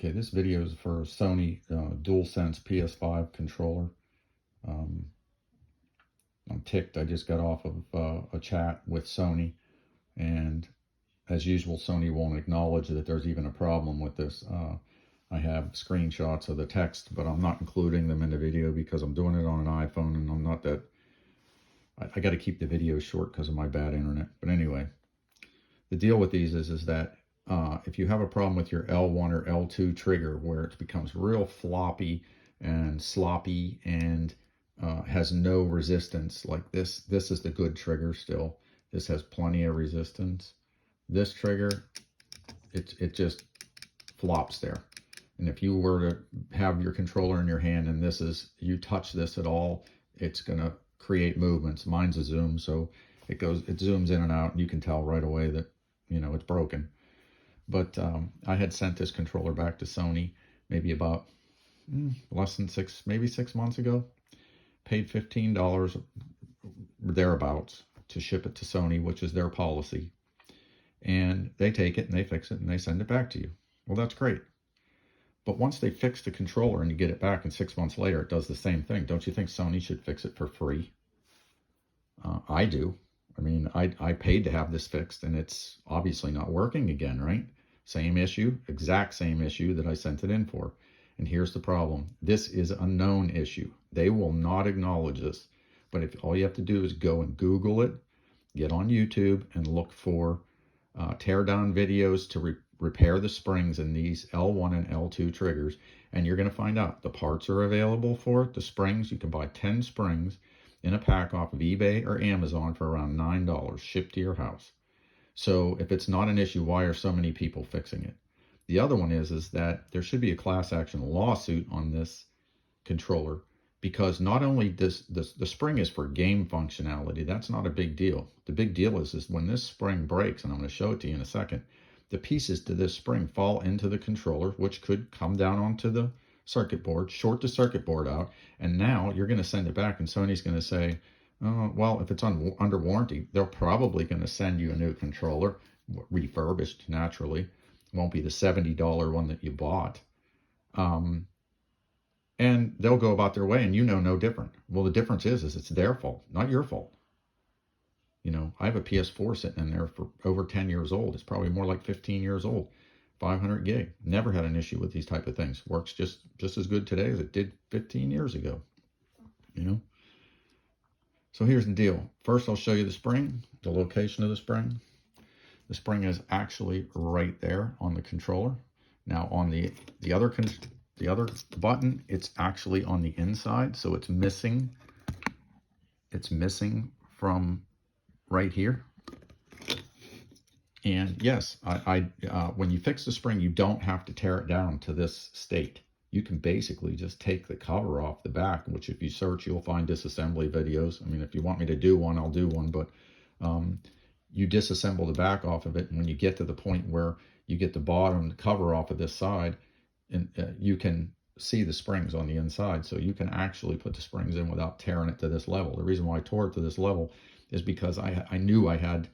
Okay, this video is for Sony DualSense PS5 controller. Um, I'm ticked. I just got off of a chat with Sony, and as usual, Sony won't acknowledge that there's even a problem with this. I have screenshots of the text, but I'm not including them in the video because I'm doing it on an iPhone, and I'm not that. I got to keep the video short because of my bad internet. But anyway, the deal with these is that if you have a problem with your L1 or L2 trigger where it becomes real floppy and sloppy and has no resistance, like this is the good trigger still. This has plenty of resistance. This trigger, it just flops there. And if you were to have your controller in your hand and you touch this at all, it's gonna create movements. Mine's a zoom, so it zooms in and out, and you can tell right away that it's broken. But I had sent this controller back to Sony maybe about less than maybe 6 months ago. Paid $15 thereabouts to ship it to Sony, which is their policy. And they take it and they fix it and they send it back to you. Well, that's great. But once they fix the controller and you get it back and 6 months later it does the same thing, don't you think Sony should fix it for free? I do. I mean, I paid to have this fixed, and it's obviously not working again, right? Same issue, exact same issue that I sent it in for. And here's the problem. This is a known issue. They will not acknowledge this. But if all you have to do is go and Google it, get on YouTube and look for tear down videos to repair the springs in these L1 and L2 triggers, and you're going to find out the parts are available for it. The springs, you can buy 10 springs in a pack off of eBay or Amazon for around $9 shipped to your house. So if it's not an issue, why are so many people fixing it? The other one is that there should be a class action lawsuit on this controller, because not only does the spring is for game functionality. That's not a big deal. The big deal is when this spring breaks, and I'm going to show it to you in a second, the pieces to this spring fall into the controller, which could come down onto the circuit board, short the circuit board out, and now you're going to send it back, and Sony's going to say, oh, well, if it's under warranty, they're probably going to send you a new controller, refurbished naturally. It won't be the $70 one that you bought. And they'll go about their way, and no different. Well, the difference is it's their fault, not your fault. I have a PS4 sitting in there for over 10 years old. It's probably more like 15 years old. 500 gig. Never had an issue with these type of things. Works just as good today as it did 15 years ago. So here's the deal. First, I'll show you the spring, the location of the spring. The spring is actually right there on the controller. Now on the other button, it's actually on the inside, so it's missing. It's missing from right here. And yes, when you fix the spring, you don't have to tear it down to this state. You can basically just take the cover off the back, which if you search, you'll find disassembly videos. I mean, if you want me to do one, I'll do one, but you disassemble the back off of it, and when you get to the point where you get the bottom cover off of this side, and you can see the springs on the inside, so you can actually put the springs in without tearing it to this level. The reason why I tore it to this level is because I knew I had,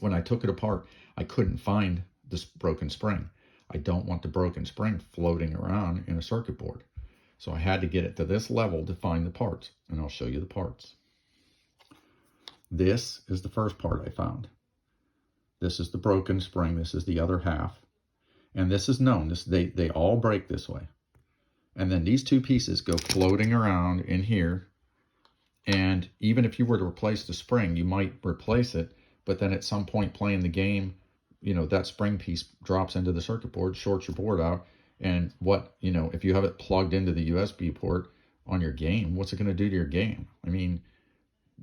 when I took it apart, I couldn't find this broken spring. I don't want the broken spring floating around in a circuit board. So I had to get it to this level to find the parts, and I'll show you the parts. This is the first part I found. This is the broken spring. This is the other half. And this is known. They all break this way. And then these two pieces go floating around in here. And even if you were to replace the spring, you might replace it, but then at some point playing the game, that spring piece drops into the circuit board, shorts your board out. And if you have it plugged into the USB port on your game, what's it going to do to your game? I mean,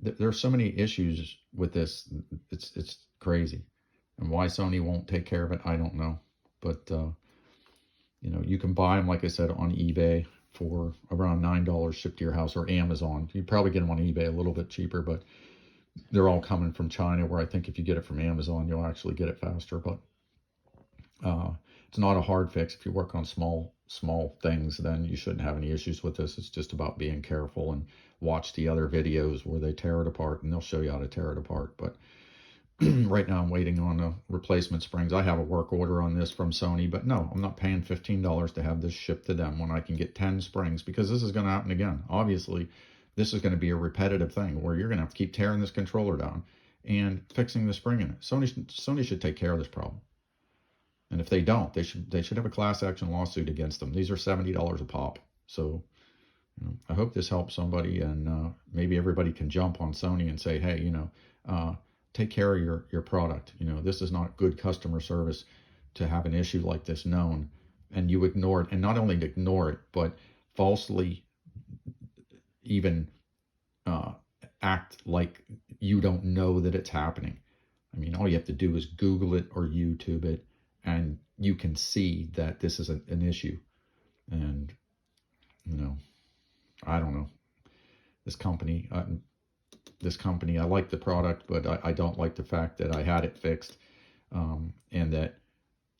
there's so many issues with this. It's crazy. And why Sony won't take care of it, I don't know. But, you can buy them, like I said, on eBay for around $9 shipped to your house, or Amazon. You probably get them on eBay a little bit cheaper, but they're all coming from China, where I think if you get it from Amazon, you'll actually get it faster. But it's not a hard fix. If you work on small things, then you shouldn't have any issues with this. It's just about being careful and watch the other videos where they tear it apart, and they'll show you how to tear it apart. But Right now I'm waiting on replacement springs. I have a work order on this from Sony, but no, I'm not paying $15 to have this shipped to them when I can get 10 springs, because this is going to happen again. Obviously, this is going to be a repetitive thing where you're going to have to keep tearing this controller down and fixing the spring in it. Sony should take care of this problem. And if they don't, they should have a class action lawsuit against them. These are $70 a pop. So I hope this helps somebody, and maybe everybody can jump on Sony and say, hey, take care of your product. This is not good customer service to have an issue like this known and you ignore it, and not only ignore it, but falsely even act like you don't know that it's happening. I mean, all you have to do is Google it or YouTube it, and you can see that this is an issue. And, I don't know. This company, I like the product, but I don't like the fact that I had it fixed, and that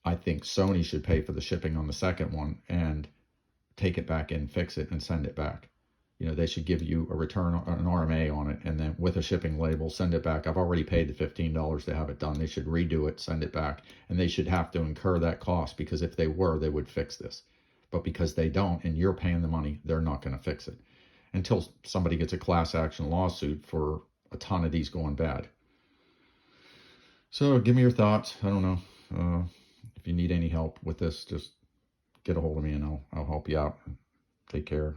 I think Sony should pay for the shipping on the second one and take it back in, fix it, and send it back. They should give you a return, an RMA on it, and then with a shipping label, send it back. I've already paid the $15 to have it done. They should redo it, send it back, and they should have to incur that cost, because if they were, they would fix this. But because they don't, and you're paying the money, they're not going to fix it until somebody gets a class action lawsuit for a ton of these going bad. So give me your thoughts. I don't know. If you need any help with this, just get a hold of me and I'll help you out. Take care.